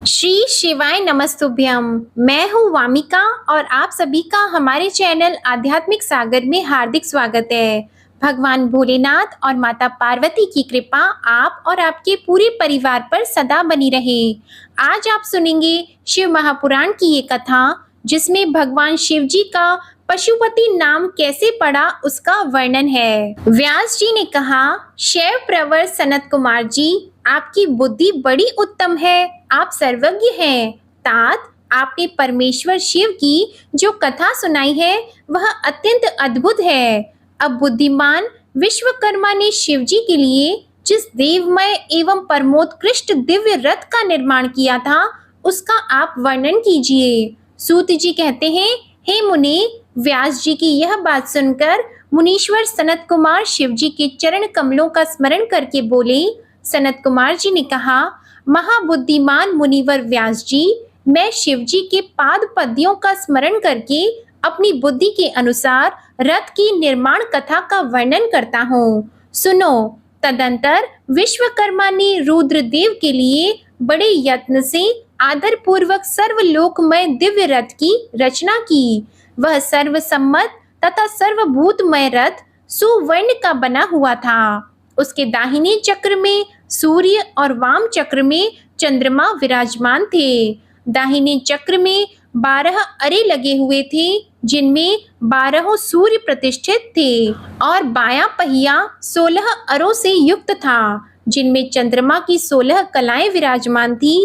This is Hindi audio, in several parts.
श्री शिवाय नमस्तुभ्यम। मैं हूँ वामिका और आप सभी का हमारे चैनल आध्यात्मिक सागर में हार्दिक स्वागत है। भगवान भोलेनाथ और माता पार्वती की कृपा आप और आपके पूरे परिवार पर सदा बनी रहे। आज आप सुनेंगे शिव महापुराण की ये कथा, जिसमें भगवान शिव जी का पशुपति नाम कैसे पड़ा उसका वर्णन है। व्यास जी ने कहा, शैव प्रवर सनत कुमार जी, आपकी बुद्धि बड़ी उत्तम है, आप सर्वज्ञ हैं। तात, आपने परमेश्वर शिव की जो कथा सुनाई है वह अत्यंत अद्भुत है। अब बुद्धिमान विश्वकर्मा ने शिव जी के लिए जिस देवमय एवं परमोत्कृष्ट दिव्य रथ का निर्माण किया था उसका आप वर्णन कीजिए। सूत जी कहते हैं, हे मुनि, व्यास जी की यह बात सुनकर मुनीश्वर सनत कुमार शिव जी के चरण कमलों का स्मरण करके बोले। सनत कुमार जी ने कहा, महाबुद्धिमान मुनिवर व्यास जी, मैं शिव जी के पाद पद्यों का स्मरण करके अपनी बुद्धि के अनुसार रथ की निर्माण कथा का वर्णन करता हूँ। सुनो। तदंतर विश्वकर्मा ने रुद्रदेव के लिए बड़े यत्न से आदर पूर्वक सर्वलोकमय दिव्य रथ की रचना की। वह सर्वसम्मत तथा सर्वभूतमय रथ सुवर्ण का बना हुआ था। उसके दाहिने चक्र में सूर्य और वाम चक्र में चंद्रमा विराजमान थे। दाहिने चक्र में 12 अरे लगे हुए थे, जिनमें 12 सूर्य प्रतिष्ठित थे, और बायां पहिया 16 अरों से युक्त था, जिनमें चंद्रमा की 16 कलाएं विराजमान थी।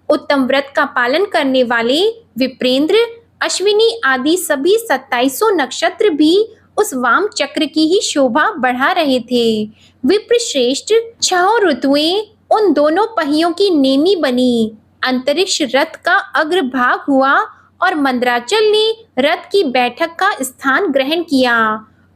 उत्तम व्रत का पालन करने वाले विप्रेंद्र, अश्विनी आदि सभी 2700 नक्षत्र भी उस वाम चक्र की ही शोभा बढ़ा रहे थे। विप्रश्रेष्ठ 6 ऋतुएं उन दोनों पहियों की नेमी बनी। अंतरिक्ष रथ का अग्रभाग हुआ और मंदराचल ने रथ की बैठक का स्थान ग्रहण किया।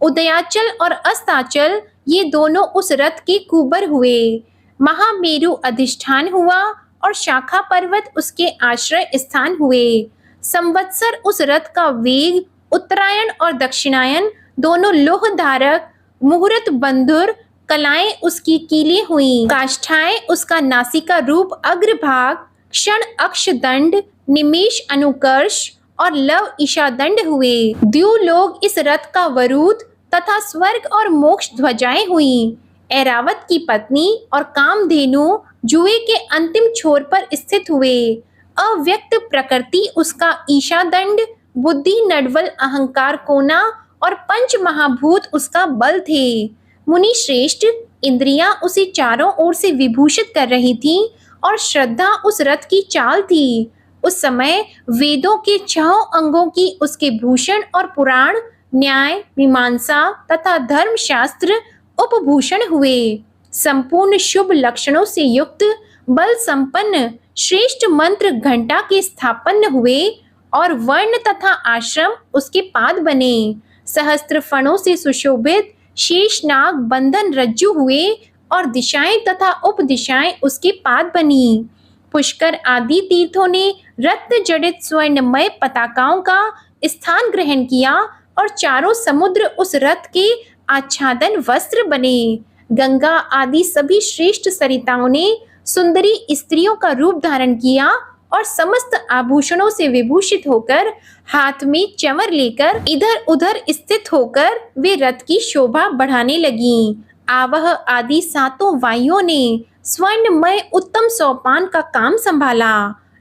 उदयाचल और अस्ताचल ये दोनों उस रथ के कुबर हुए। महामेरु अधिष्ठान हुआ और शाखा पर्वत उसके आश्रय स्थान हुए। संवत्सर उस रथ का वेग, उत्तरायण और दक्षिणायन दोनों लोह धारक, मुहूर्त बंधुर कलाएं उसकी कीलें हुई। काष्ठाएं उसका नासिका रूप अग्रभाग, क्षण अक्ष दंड, निमेष अनुकर्ष और लव ईशा दंड हुए। द्युलोक इस रथ का वरूथ तथा स्वर्ग और मोक्ष ध्वजाएं हुई। ऐरावत की पत्नी और कामधेनु जुए के अंतिम छोर पर स्थित हुए। अव्यक्त प्रकृति उसका ईशा दंड, बुद्धि नडवल अहंकार कोना और पंच महाभूत उसका बल थे। मुनि श्रेष्ठ, इंद्रियां उसे चारों ओर से विभूषित कर रही थी और श्रद्धा उस रथ की चाल थी। उस समय वेदों के 6 अंगों की उसके भूषण और पुराण, न्याय, मीमांसा तथा धर्मशास्त्र उपभूषण हुए। संपूर्ण शुभ लक्षणों से युक्त, बल संपन्न श्रेष्ठ मंत्र घंटा के स्थापन्न हुए और वर्ण तथा आश्रम उसके पाद बने। सहस्त्र फणों से सुशोभित शेषनाग बंधन रज्जु हुए और दिशाएं तथा उपदिशाएं उसके पाद बनी। पुष्कर आदि तीर्थों ने रत्न जड़ित स्वर्णमय पताकाओं का स्थान ग्रहण किया और चारों समुद्र उस रथ के आच्छादन वस्त्र बने। गंगा आदि सभी श्रेष्ठ सरिताओं ने सुंदरी स्त्रियों का रूप धारण किया और समस्त आभूषणों से विभूषित होकर हाथ में चंवर लेकर इधर उधर स्थित होकर वे रथ की शोभा बढ़ाने लगी। आवह आदि 7 वायुओं ने स्वर्णमय उत्तम सोपान का काम संभाला।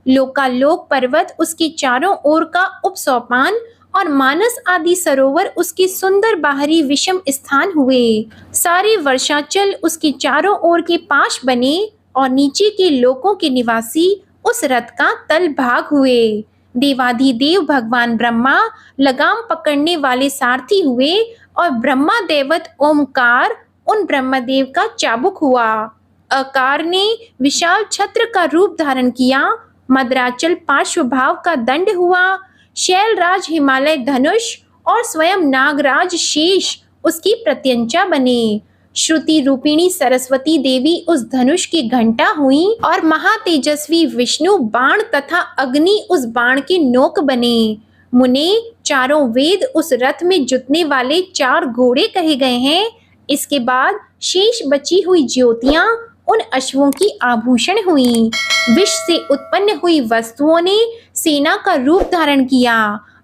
लोकालोक पर्वत उसके चारों ओर का उपसोपान और मानस आदि सरोवर उसके सुंदर बाहरी विषम स्थान हुए। सारे वर्षाचल उसके चारों ओर के पाश बने और नीचे के लोकों के निवासी उस रथ का तल भाग हुए। देवाधिदेव भगवान ब्रह्मा लगाम पकड़ने वाले सारथी हुए और ब्रह्मा देवत ओमकार उन ब्रह्मदेव का चाबुक हुआ। अकार ने विशाल छत्र का रूप धारण किया। मद्राचल पार्श्वभाव का दंड हुआ। शैलराज हिमालय धनुष और स्वयं नागराज शेष उसकी प्रत्यंचा बने। श्रुति रूपिणी सरस्वती देवी उस धनुष की घंटा हुई और महातेजस्वी विष्णु बाण तथा अग्नि उस बाण के नोक बने। मुने, चारों वेद उस रथ में जुतने वाले 4 घोड़े कहे गए हैं। इसके बाद शेष बची हुई ज्योतियां उन अश्वों की आभूषण हुई। विष से उत्पन्न हुई वस्तुओं ने सेना का रूप धारण किया।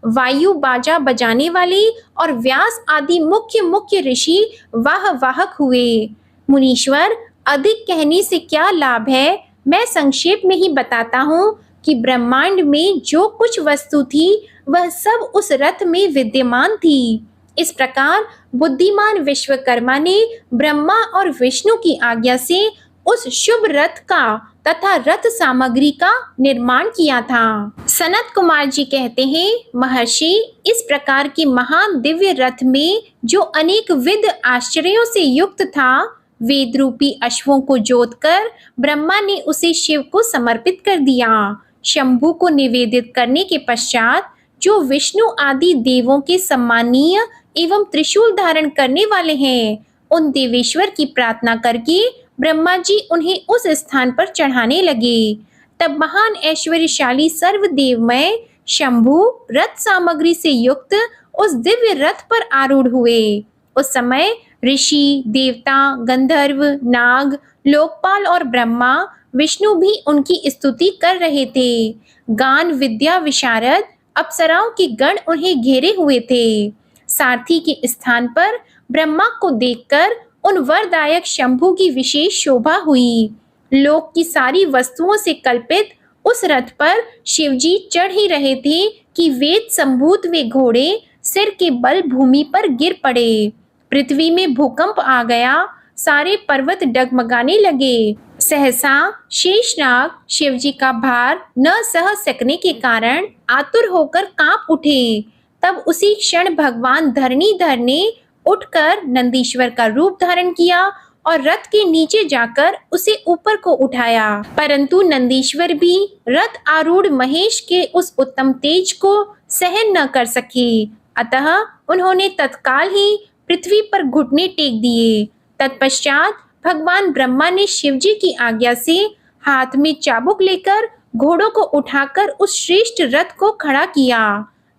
वायु बाजा बजाने वाले और व्यास आदि मुख्य मुख्य ऋषि वाहक हुए। मुनीश्वर, अधिक कहने से क्या लाभ है, मैं संक्षेप में ही बताता हूँ कि ब्रह्मांड में जो कुछ वस्तु थी वह सब उस रथ में विद्यमान थी। इस प्रकार बुद्धिमान विश्वकर्मा ने ब्रह्मा और विष्णु की आज्ञा से उस शुभ रथ का तथा रथ सामग्री का निर्माण किया था। सनत कुमार जी कहते हैं, महर्षि, इस प्रकार के महान दिव्य रथ में जो अनेक विध आश्चर्यों से युक्त था, वेद रूपी अश्वों को जोतकर ब्रह्मा ने उसे शिव को समर्पित कर दिया। शंभु को निवेदित करने के पश्चात जो विष्णु आदि देवों के सम्मानीय एवं त्रिशूल धारण करने वाले हैं, उन देवेश्वर की प्रार्थना करके ब्रह्मा जी उन्हें उस स्थान पर चढ़ाने लगे। तब महान ऐश्वर्यशाली सर्वदेवमय शंभु रथ सामग्री से युक्त उस दिव्य रथ पर आरूढ़ हुए। उस समय ऋषि, देवता, गंधर्व, नाग, लोकपाल और ब्रह्मा विष्णु भी उनकी स्तुति कर रहे थे। गान विद्या विशारद अप्सराओं के गण उन्हें घेरे हुए थे। सारथी के स्थान पर ब्रह्मा को देखकर उन वरदायक शंभु की विशेष शोभा हुई। लोक की सारी वस्तुओं से कल्पित उस रथ पर शिवजी चढ़ ही रहे थे कि वेद संभूत वे घोड़े सिर के बल भूमि पर गिर पड़े। पृथ्वी में भूकंप आ गया, सारे पर्वत डगमगाने लगे। सहसा शेषनाग शिवजी का भार न सह सकने के कारण आतुर होकर कांप उठे। तब उसी क्षण भगवान धरणीधर ने उठकर नंदीश्वर का रूप धारण किया और रथ के नीचे जाकर उसे ऊपर को उठाया। परंतु नंदीश्वर भी रथ आरूढ़ महेश के उस उत्तम तेज को सहन न कर सके। अतः उन्होंने तत्काल ही पृथ्वी पर घुटने टेक दिए। तत्पश्चात भगवान ब्रह्मा ने शिवजी की आज्ञा से हाथ में चाबुक लेकर घोड़ों को उठाकर उस श्रेष्ठ रथ को खड़ा किया।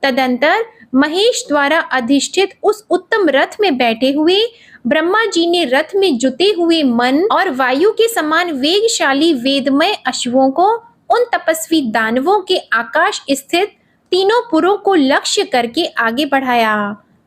तदंतर महेश द्वारा अधिष्ठित उस उत्तम रथ में बैठे हुए ब्रह्मा जी ने रथ में जुटे हुए मन और वायु के समान वेगशाली वेदमय अश्वों को उन तपस्वी दानवों के आकाश स्थित तीनों पुरों को लक्ष्य करके आगे बढ़ाया।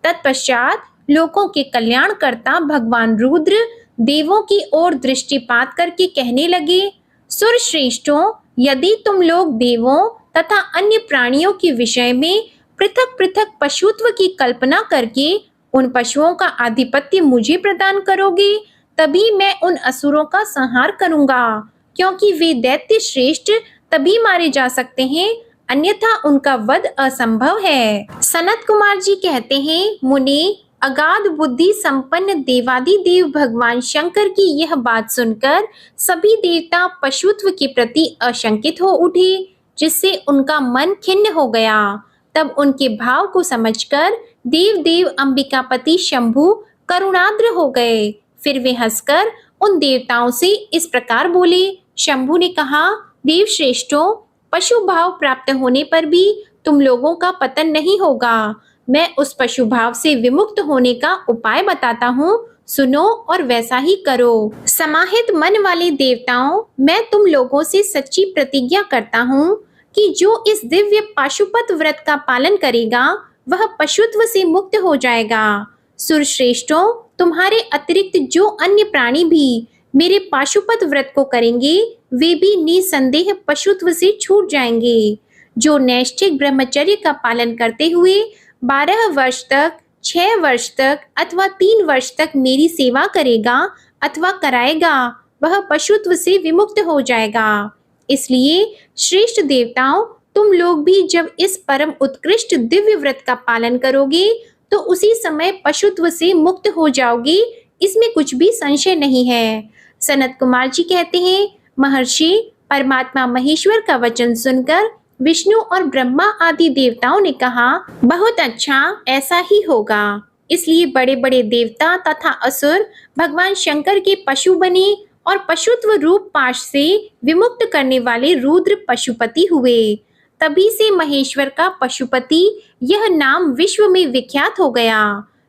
तत्पश्चात लोकों के कल्याणकर्ता भगवान रुद्र देवों की ओर दृष्टिपात करके कहने लगे, सुर श्रेष्ठों, यदि तुम लोग देवों तथा अन्य प्राणियों के विषय में पृथक पृथक पशुत्व की कल्पना करके उन पशुओं का आधिपत्य मुझे प्रदान करोगे, तभी मैं उन असुरों का संहार करूंगा, क्योंकि वे दैत्य श्रेष्ठ तभी मारे जा सकते हैं, अन्यथा उनका वध असंभव है। सनत कुमार जी कहते हैं, मुनि, अगाध बुद्धि संपन्न देवादिदेव भगवान शंकर की यह बात सुनकर सभी देवता पशुत्व के प्रति आशंकित हो उठे, जिससे उनका मन खिन्न हो गया। तब उनके भाव को समझकर देव अंबिकापति शंभु करुणाद्र हो गए। फिर वे हंसकर उन देवताओं से इस प्रकार बोले। शंभु ने कहा, देव श्रेष्ठों, पशु भाव प्राप्त होने पर भी तुम लोगों का पतन नहीं होगा। मैं उस पशु भाव से विमुक्त होने का उपाय बताता हूँ, सुनो और वैसा ही करो। समाहित मन वाले देवताओं, मैं तुम लोगों से सच्ची प्रतिज्ञा करता हूँ कि जो इस दिव्य पाशुपत व्रत का पालन करेगा वह पशुत्व से मुक्त हो जाएगा। सुरश्रेष्ठों, तुम्हारे अतिरिक्त जो अन्य प्राणी भी मेरे पाशुपत व्रत को करेंगे वे भी निसंदेह पशुत्व से छूट जाएंगे। जो नैष्ठिक ब्रह्मचर्य का पालन करते हुए 12 वर्ष तक, 6 वर्ष तक अथवा 3 वर्ष तक मेरी सेवा करेगा अथवा कराएगा, वह पशुत्व से विमुक्त हो जाएगा। इसलिए श्रेष्ठ देवताओं, तुम लोग भी जब इस परम उत्कृष्ट दिव्य व्रत का पालन करोगे तो उसी समय पशुत्व से मुक्त हो जाओगे, इसमें कुछ भी संशय नहीं है। सनत कुमार जी कहते हैं, महर्षि, परमात्मा महेश्वर का वचन सुनकर विष्णु और ब्रह्मा आदि देवताओं ने कहा, बहुत अच्छा, ऐसा ही होगा। इसलिए बड़े बड़े देवता तथा असुर भगवान शंकर के पशु बने और पशुत्व रूप पाश से विमुक्त करने वाले रुद्र पशुपति हुए। तभी से महेश्वर का पशुपति यह नाम विश्व में विख्यात हो गया।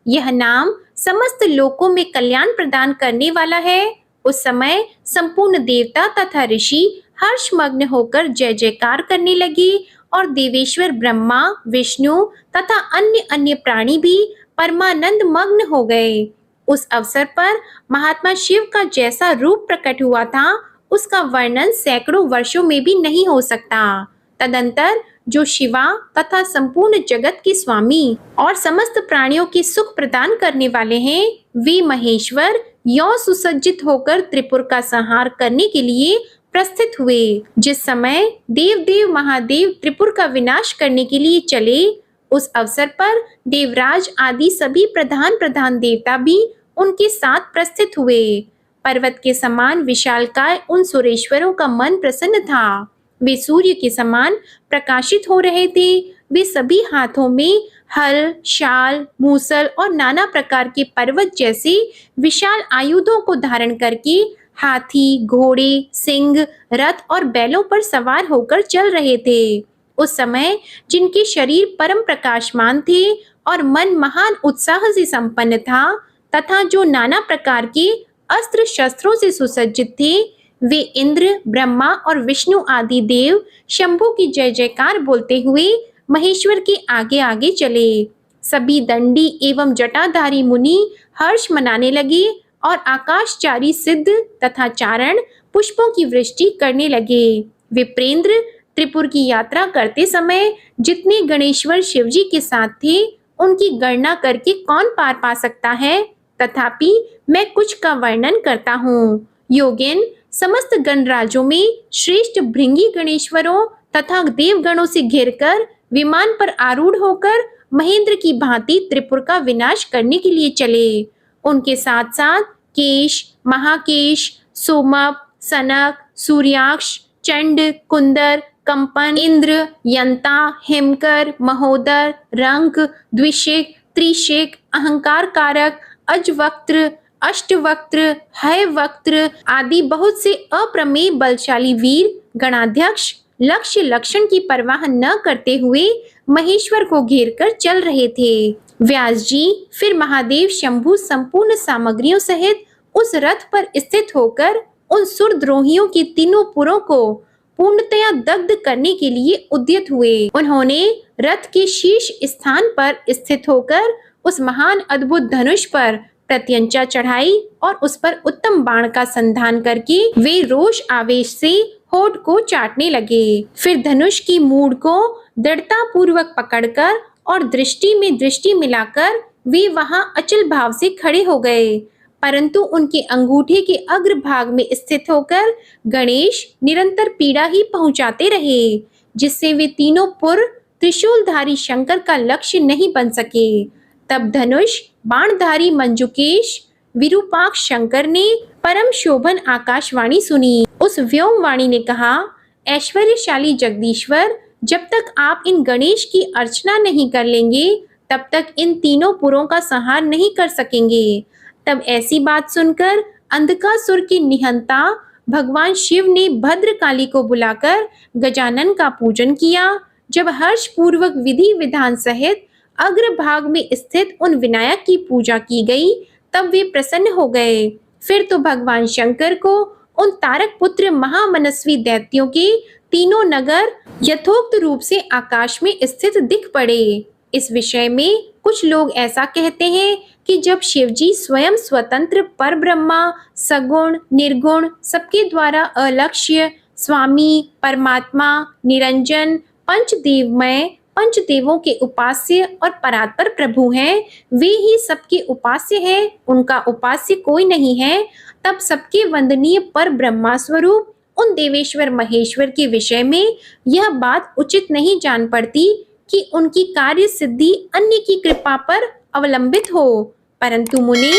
यह नाम समस्त लोकों में कल्याण प्रदान करने वाला है उस समय संपूर्ण देवता तथा ऋषि हर्षमग्न होकर जय जयकार करने लगे और देवेश्वर ब्रह्मा, विष्णु तथा अन्य अन्य प्राणी भी परमानंद मग्न हो गए। उस अवसर पर महात्मा शिव का जैसा रूप प्रकट हुआ था, उसका वर्णन सैकड़ों वर्षों में भी नहीं हो सकता। तदंतर जो शिवा तथा संपूर्ण जगत के स्वामी और समस्त प्राणियों के सुख प्रदान करने वाले हैं, वे महेश्वर यों सुसज्जित होकर त्रिपुर का संहार करने के लिए प्रस्थित हुए। जिस समय देव देव महादेव त्रिपुर का विनाश करने के लिए चले, उस अवसर पर देवराज आदि सभी प्रधान प्रधान देवता भी उनके साथ प्रस्थित हुए। पर्वत के समान विशालकाय उन सुरेश्वरों का मन प्रसन्न था। वे सूर्य के समान प्रकाशित हो रहे थे। वे सभी हाथों में हल, शाल, मूसल और नाना प्रकार के पर्वत जैसे विशाल आयुधों को धारण करके हाथी, घोड़े, सिंह, रथ और बैलों पर सवार होकर चल रहे थे। उस समय जिनके शरीर परम प्रकाशमान थे और मन महान उत्साह से संपन्न था तथा जो नाना प्रकार के अस्त्र शस्त्रों से सुसज्जित थे, वे इंद्र, ब्रह्मा और विष्णु आदि देव शंभु की जय जयकार बोलते हुए महेश्वर के आगे आगे चले। सभी दंडी एवं जटाधारी मुनि हर्ष मनाने लगे और आकाशचारी सिद्ध तथा चारण पुष्पों की वृष्टि करने लगे। विप्रेंद्र त्रिपुर की यात्रा करते समय जितने गणेश्वर शिवजी के साथ थे, उनकी गणना करके कौन पार पा सकता है। तथापि मैं कुछ का वर्णन करता हूँ। योगिन समस्त गणराजों में श्रेष्ठ भृंगी गणेश्वरों तथा देवगणों से घिरकर विमान पर आरूढ़ होकर महेंद्र की भांति त्रिपुर का विनाश करने के लिए चले। उनके साथ साथ केश, महाकेश, सोमप, सनक, सूर्याक्ष, चंड, कुंदर, कंपन, इंद्र, यंता, हिमकर, महोदर, रंक, द्विशिक, त्रिशिक, अहंकार कारक, अजवक्त्र, अष्टवक्त्र, हयवक्त्र आदि बहुत से अप्रमेय बलशाली वीर गणाध्यक्ष लक्ष्य लक्षण की परवाह न करते हुए महेश्वर को घेरकर चल रहे थे। व्यास जी फिर महादेव शंभु संपूर्ण सामग्रियों सहित उस रथ पर स्थित होकर उन सुरद्रोहियों के तीनों पुरों को पूर्णतया दग्ध करने के लिए उद्यत हुए। उन्होंने रथ के शीर्ष स्थान पर स्थित होकर उस महान अद्भुत धनुष पर प्रत्यंचा चढ़ाई और उस पर उत्तम बाण का संधान करके वे रोष आवेश से होठ को चाटने लगे। फिर धनुष की मूड़ को दृढ़ता पूर्वक पकड़कर और दृष्टि में दृष्टि मिलाकर वे वहां अचल भाव से खड़े हो गए। परंतु उनके अंगूठे के अग्र भाग में स्थित होकर गणेश निरंतर पीड़ा ही पहुंचाते रहे, जिससे वे तीनों पुर त्रिशूलधारी शंकर का लक्ष्य नहीं बन सके। तब धनुष बाणधारी मंजुकेश विरूपाक्ष शंकर ने परम शोभन आकाशवाणी सुनी। उस व्योमवाणी ने कहा, ऐश्वर्यशाली जगदीश्वर, जब तक आप इन गणेश की अर्चना नहीं कर लेंगे, तब तक इन तीनों पुरों का संहार नहीं कर सकेंगे। तब ऐसी बात सुनकर अंधकासुर की निहंता भगवान शिव ने भद्रकाली को बुलाकर गजानन का पूजन किया। जब हर्ष पूर्वक विधि विधान सहित अग्रभाग में स्थित उन विनायक की पूजा की गई, तब वे प्रसन्न हो गए। फिर तो भगवान शंकर को उन तारक पुत्र महामनस्वी दैत्यों के तीनों नगर यथोक्त रूप से आकाश में स्थित दिख पड़े। इस विषय में कुछ लोग ऐसा कहते हैं कि जब शिवजी स्वयं स्वतंत्र परब्रह्मा, सगुण, निर्गुण, सबके द्वारा अलक्ष्य, स्वामी, परमात्मा, निरंजन, पंचदेवमय, पंचदेवों के उपास्य और परात्पर प्रभु हैं, वे ही सबके उपास्य हैं, उनका उपास्य कोई नहीं है, तब सबके वंदनीय पर ब्रह्मा स्वरूप उन देवेश्वर महेश्वर के विषय में यह बात उचित नहीं जान पड़ती कि उनकी कार्य सिद्धि अन्य की कृपा पर अवलंबित हो। परंतु मुनि,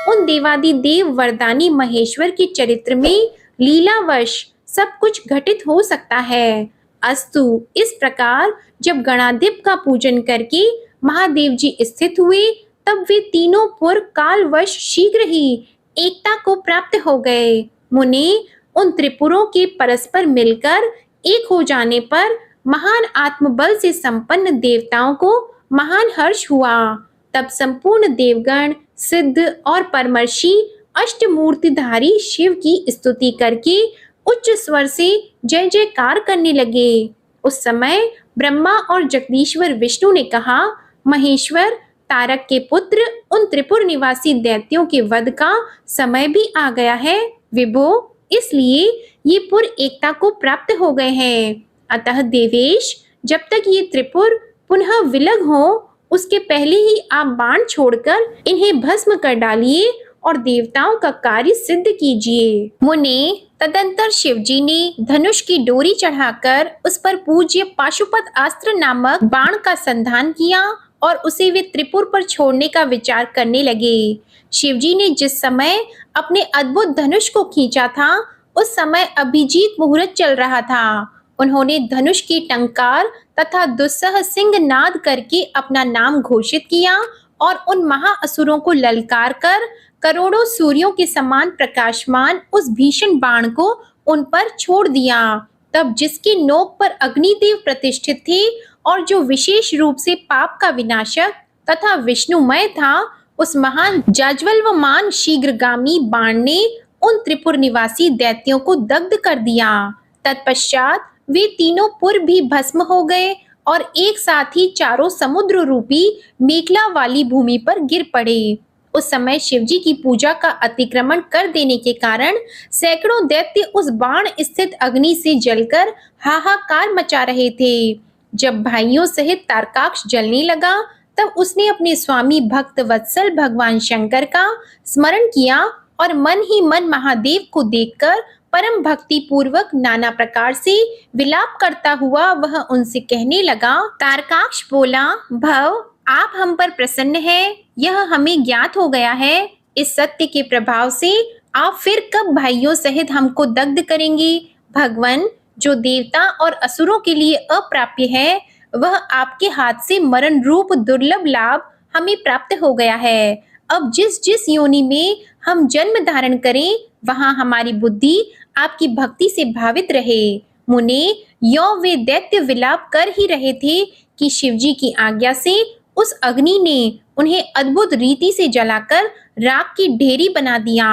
उन देवादि देव वरदानी महेश्वर के चरित्र में लीलावश सब कुछ घटित हो सकता है। अस्तु, इस प्रकार जब गणाधिप का पूजन करके महादेव जी स्थित हुए, तब वे तीनों पुर कालवश शीघ्र ही एकता को प्राप्त हो गए। मुनि, उन त्रिपुरों के परस्पर मिलकर एक हो जाने पर महान आत्मबल से संपन्न देवताओं को महान हर्ष हुआ। तब संपूर्ण देवगण, सिद्ध और परमर्षि अष्टमूर्तिधारी शिव की स्तुति करके उच्च स्वर से जय जयकार करने लगे। उस समय ब्रह्मा और जगदीश्वर विष्णु ने कहा, महेश्वर, तारक के पुत्र, उन त्रिपुर निवासी दैत्यों के वध का समय भी आ गया है विभो, इसलिए ये पुर एकता को प्राप्त हो गए हैं। अतः देवेश, जब तक ये त्रिपुर पुनः विलग हो, उसके पहले ही आप बाण छोड़कर इन्हें भस्म कर डालिए और देवताओं का कार्य सिद्ध कीजिए। मुने, तदंतर शिवजी ने धनुष की डोरी चढ़ाकर उस पर पूज्य पाशुपत अस्त्र नामक बाण का संधान किया और उसे वे त्रिपुर पर छोड़ने का विचार करने लगे। शिवजी ने जिस समय अपने अद्भुत धनुष को खींचा था, उस समय अभिजीत मुहूर्त चल रहा था। उन्होंने धनुष की टंकार तथा दुस्सह सिंह नाद करके अपना नाम घोषित किया और उन महाअसुरों को ललकार कर करोड़ों सूर्यों के समान प्रकाशमान उस भीषण बाण को उन पर छोड़ दिया। तब जिसकी नोक पर अग्निदेव प्रतिष्ठित थे और जो विशेष रूप से पाप का विनाशक तथा विष्णुमय था, उस महान जाज्वल्यमान शीघ्रगामी बाण ने उन त्रिपुर निवासी दैत्यों को दग्ध कर दिया। तत्पश्चात वे तीनों पुर भी भस्म हो गए और एक साथ ही चारों समुद्र रूपी मेखला वाली भूमि पर गिर पड़े। उस समय शिवजी की पूजा का अतिक्रमण कर देने के कारण सैकड़ों दैत्य उस बाण स्थित अग्नि से जलकर हाहाकार मचा रहे थे। जब भाइयों सहित तारकाक्ष जलने लगा, तब उसने अपने स्वामी भक्त वत्सल भगवान शंकर का स्मरण किया और मन ही मन महादेव को देखकर परम भक्ति पूर्वक नाना प्रकार से विलाप करता हुआ वह उनसे कहने लगा। तारकाक्ष बोला, भव, आप हम पर प्रसन्न हैं, यह हमें ज्ञात हो गया है। इस सत्य के प्रभाव से आप फिर कब भाइयों सहित हमको दग्ध करेंगे? भगवान, जो देवता और असुरों के लिए अप्राप्य है, वह आपके हाथ से मरण रूप दुर्लभ लाभ हमें प्राप्त हो गया है। अब जिस जिस योनि में हम जन्म धारण करें, वहां हमारी बुद्धि आपकी भक्ति से भावित रहे। मुने, यो वे दैत्य विलाप कर ही रहे थे कि शिवजी की आज्ञा से उस अग्नि ने उन्हें अद्भुत रीति से जलाकर राख की ढेरी बना दिया।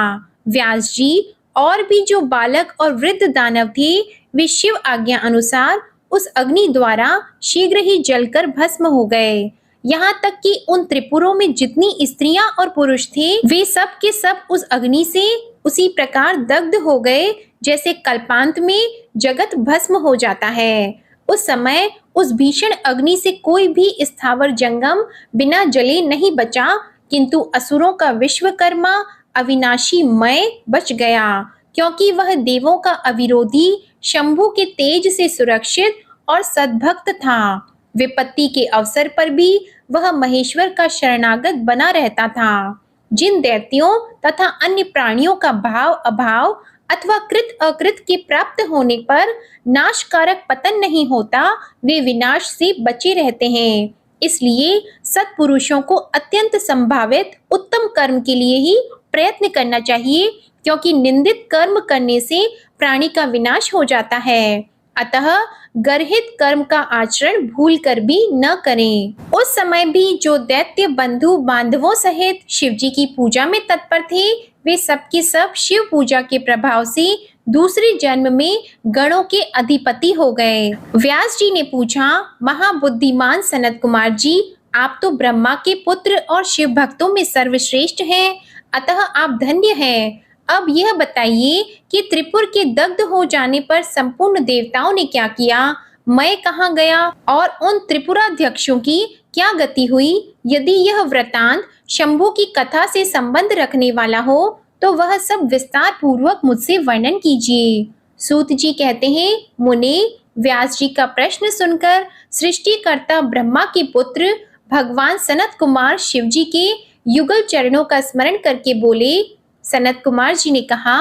व्यास जी और भी जो बालक और वृद्ध दानव थे, वे शिव आज्ञा अनुसार उस अग्नि द्वारा शीघ्र ही जलकर भस्म हो गए। यहाँ तक कि उन त्रिपुरों में जितनी स्त्रियां और पुरुष थे, वे सब के सब उस अग्नि से उसी प्रकार दग्ध हो गए जैसे कल्पांत में जगत भस्म हो जाता है। उस समय उस भीषण अग्नि से कोई भी स्थावर जंगम बिना जले नहीं बचा, किंतु असुरों का विश्वकर्मा अविनाशी मय बच गया, क्योंकि वह देवों का अविरोधी शंभु के तेज से सुरक्षित और सद्भक्त था। विपत्ति के अवसर पर भी वह महेश्वर का शरणागत बना रहता था। जिन दैत्यों तथा अन्य प्राणियों का भाव अभाव अथवा कृत अकृत के प्राप्त होने पर नाशकारक पतन नहीं होता, वे विनाश से बचे रहते हैं। इसलिए सत्पुरुषों को अत्यंत संभावित उत्तम कर्म के लिए ही प्रयत्न करना चाहिए, क्योंकि निंदित कर्म करने से प्राणी का विनाश हो जाता है। अतः गर्हित कर्म का आचरण भूल कर भी न करें। उस समय भी जो दैत्य बंधु बांधवों सहित शिवजी की पूजा में तत्पर थे, वे सबके सब शिव पूजा के प्रभाव से दूसरे जन्म में गणों के अधिपति हो गए। व्यास जी ने पूछा, महाबुद्धिमान सनत कुमार जी, आप तो ब्रह्मा के पुत्र और शिव भक्तों में सर्वश्रेष्ठ हैं, अतः आप धन्य हैं। अब यह बताइए कि त्रिपुर के दग्ध हो जाने पर संपूर्ण देवताओं ने क्या किया, मैं कहाँ गया और उन त्रिपुराध्यक्षों की क्या गति हुई? यदि यह वृतांत शंभु की कथा से संबंध रखने वाला हो, तो वह सब विस्तार पूर्वक मुझसे वर्णन कीजिए। सूत जी कहते हैं, मुने, व्यास जी का प्रश्न सुनकर सृष्टिकर्ता ब्रह्मा के पुत्र भगवान सनत कुमार शिव जी के युगल चरणों का स्मरण करके बोले। सनत कुमार जी ने कहा,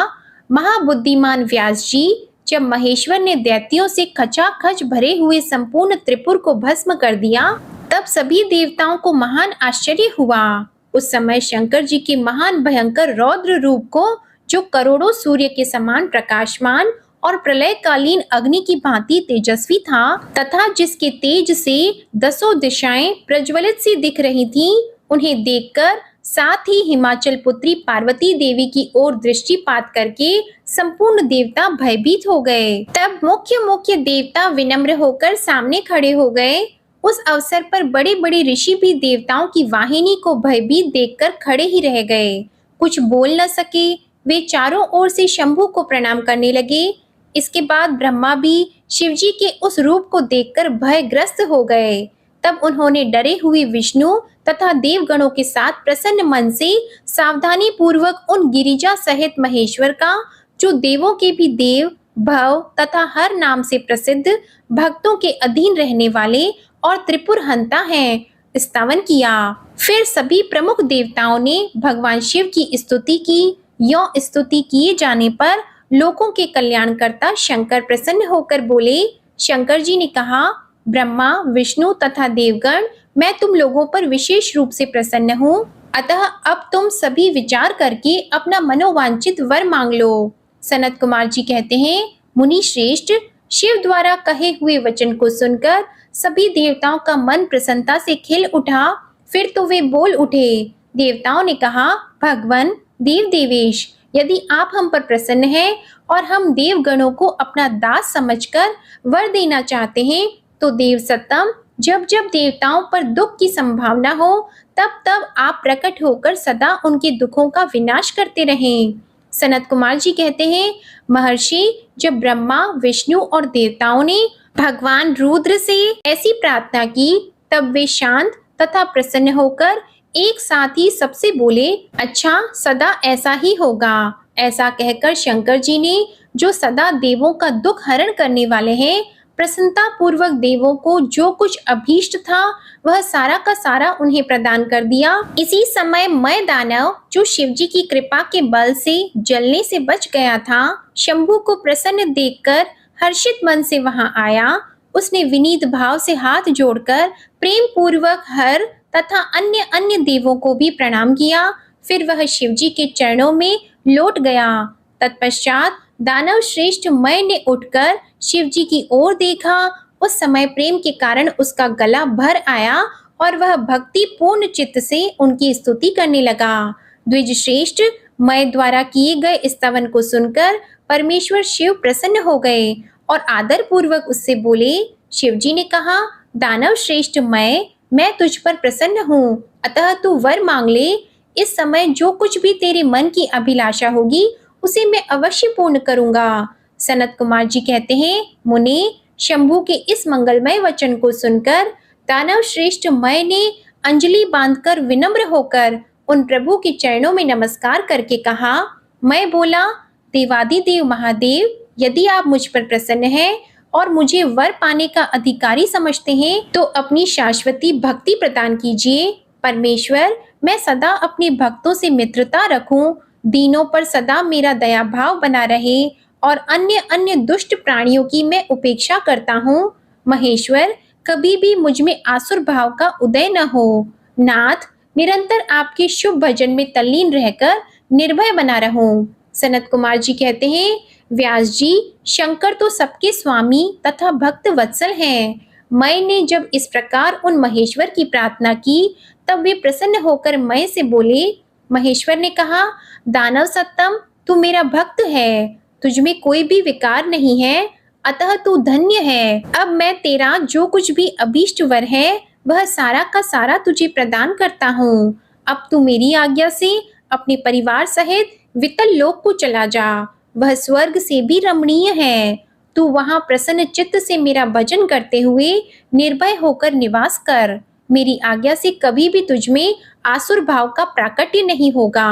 महाबुद्धिमान व्यास जी, जब महेश्वर ने दैत्यों से खचाखच भरे हुए संपूर्ण त्रिपुर को भस्म कर दिया, तब सभी देवताओं को महान आश्चर्य हुआ। उस समय शंकर जी के महान भयंकर रौद्र रूप को, जो करोड़ों सूर्य के समान प्रकाशमान और प्रलयकालीन अग्नि की भांति तेजस्वी था, तथा जिसके तेज से 10 दिशाएं प्रज्वलित सी दिख रही थीं, उन्हें देखकर साथ ही हिमाचल पुत्री पार्वती देवी की ओर दृष्टिपात करके संपूर्ण देवता भयभीत हो गए। तब मुख्य मुख्य देवता विनम्र होकर सामने खड़े हो गए। उस अवसर पर बड़े बड़े ऋषि भी देवताओं की वाहिनी को भयभीत देखकर खड़े ही रह गए, कुछ बोल न सके। वे चारों ओर से शंभु को प्रणाम करने लगे। इसके बाद ब्रह्मा भी शिवजी के उस रूप को देखकर भयग्रस्त हो गए। तब उन्होंने डरे हुए विष्णु तथा देवगणों के साथ प्रसन्न मन से सावधानी पूर्वक उन गिरिजा सहित महेश्वर का, जो देवों के भी देव, भव तथा हर नाम से प्रसिद्ध, भक्तों के अधीन रहने वाले और त्रिपुर हंता हैं, स्तवन किया। फिर सभी प्रमुख देवताओं ने भगवान शिव की स्तुति की। यों स्तुति किए जाने पर लोकों के कल्याणकर्ता शंकर प्रसन्न होकर बोले। शंकर जी ने कहा, ब्रह्मा, विष्णु तथा देवगण, मैं तुम लोगों पर विशेष रूप से प्रसन्न हूँ। अतः अब तुम सभी विचार करके अपना मनोवांछित वर मांग लो। सनत कुमार जी कहते हैं, मुनि श्रेष्ठ, शिव द्वारा कहे हुए वचन को सुनकर सभी देवताओं का मन प्रसन्नता से खिल उठा। फिर तो वे बोल उठे। देवताओं ने कहा, भगवान देव देवेश, यदि आप हम पर प्रसन्न हैं और हम देवगणों को अपना दास समझकर वर देना चाहते हैं, तो देव सत्तम, जब जब देवताओं पर दुख की संभावना हो, तब तब आप प्रकट होकर सदा उनके दुखों का विनाश करते रहें। सनत कुमार जी कहते हैं, महर्षि, जब ब्रह्मा, विष्णु और देवताओं ने भगवान रुद्र से ऐसी प्रार्थना की, तब वे शांत तथा प्रसन्न होकर एक साथ ही सबसे बोले, अच्छा, सदा ऐसा ही होगा। ऐसा कहकर शंकर जी ने, जो सदा देवों का दुख हरण करने वाले हैं, प्रसन्नता पूर्वक देवों को जो कुछ अभीष्ट था वह सारा का सारा उन्हें प्रदान कर दिया। इसी समय मैं दानव, जो शिवजी की कृपा के बल से जलने से बच गया था, शंभु को प्रसन्न देखकर हर्षित मन से वहां आया। उसने विनीत भाव से हाथ जोड़कर प्रेम पूर्वक हर तथा अन्य अन्य देवों को भी प्रणाम किया। फिर वह शिवजी के चरणों में लौट गया। तत्पश्चात दानव श्रेष्ठ मय ने उठकर शिवजी की ओर देखा। उस समय प्रेम के कारण उसका गला भर आया और वह भक्ति पूर्ण चित्त से उनकी स्तुति करने लगा। द्विज श्रेष्ठ, मय द्वारा किए गए स्तवन को सुनकर परमेश्वर शिव प्रसन्न हो गए और आदर पूर्वक उससे बोले। शिवजी ने कहा, दानव श्रेष्ठ मय, मैं तुझ पर प्रसन्न हूँ, अतः तू वर मांग ले। इस समय जो कुछ भी तेरे मन की अभिलाषा होगी उसे मैं अवश्य पूर्ण करूंगा। सनत कुमार जी कहते हैं, मुनि, शंभु के इस मंगलमय वचन को सुनकर दानव श्रेष्ठ मय ने अंजलि बांधकर विनम्र होकर उन प्रभु के चरणों में नमस्कार करके कहा। मैं बोला, देवादिदेव महादेव, यदि आप मुझ पर प्रसन्न हैं और मुझे वर पाने का अधिकारी समझते हैं, तो अपनी शाश्वती भक्ति प्रदान कीजिए। परमेश्वर, मैं सदा अपने भक्तों से मित्रता रखूं, दीनों पर सदा मेरा दया भाव बना रहे और अन्य अन्य दुष्ट प्राणियों की मैं उपेक्षा करता हूँ। महेश्वर, कभी भी मुझ में आसुर भाव का उदय न हो। नाथ, निरंतर आपके शुभ भजन में तल्लीन रहकर निर्भय बना रहूं। सनत कुमार जी कहते हैं, व्यास जी, शंकर तो सबके स्वामी तथा भक्त वत्सल हैं। मैंने जब इस प्रकार उन महेश्वर की प्रार्थना की, तब वे प्रसन्न होकर मैं से बोले। महेश्वर ने कहा, दानव सत्तम, तू मेरा भक्त है, तुझ में कोई भी विकार नहीं है, अतः तू धन्य है। अब मैं तेरा जो कुछ भी अभीष्ट वर है वह सारा का सारा तुझे प्रदान करता हूँ। अब तू मेरी आज्ञा से अपने परिवार सहित वितल लोक को चला जा, वह स्वर्ग से भी रमणीय है। तू वहां प्रसन्न चित्त से मेरा भजन करते हुए निर्भय होकर निवास कर। मेरी आज्ञा से कभी भी तुझमें आसुर भाव का प्राकट्य नहीं होगा।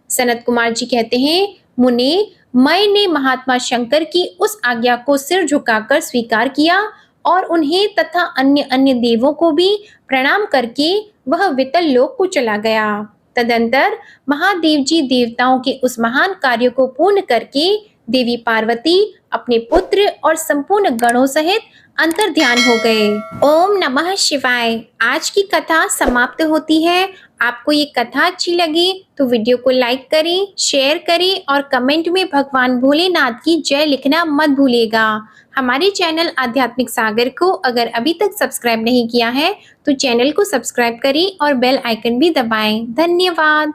सनत कुमार जी कहते हैं, मुने, मैंने महात्मा शंकर की उस आज्ञा को सिर झुकाकर स्वीकार किया और उन्हें तथा अन्य अन्य देवों को भी प्रणाम करके वह वितल लोक को चला गया। तदंतर महादेव जी देवताओं के उस महान कार्य को पूर्ण करके देवी पार्वती अपने पुत्र और संपूर्ण गणों सहित अंतर ध्यान हो गए। ओम नमः शिवाय। आज की कथा समाप्त होती है। आपको ये कथा अच्छी लगी तो वीडियो को लाइक करें, शेयर करें और कमेंट में भगवान भोलेनाथ की जय लिखना मत भूलिएगा। हमारे चैनल आध्यात्मिक सागर को अगर अभी तक सब्सक्राइब नहीं किया है तो चैनल को सब्सक्राइब करें और बेल आइकन भी दबाएं। धन्यवाद।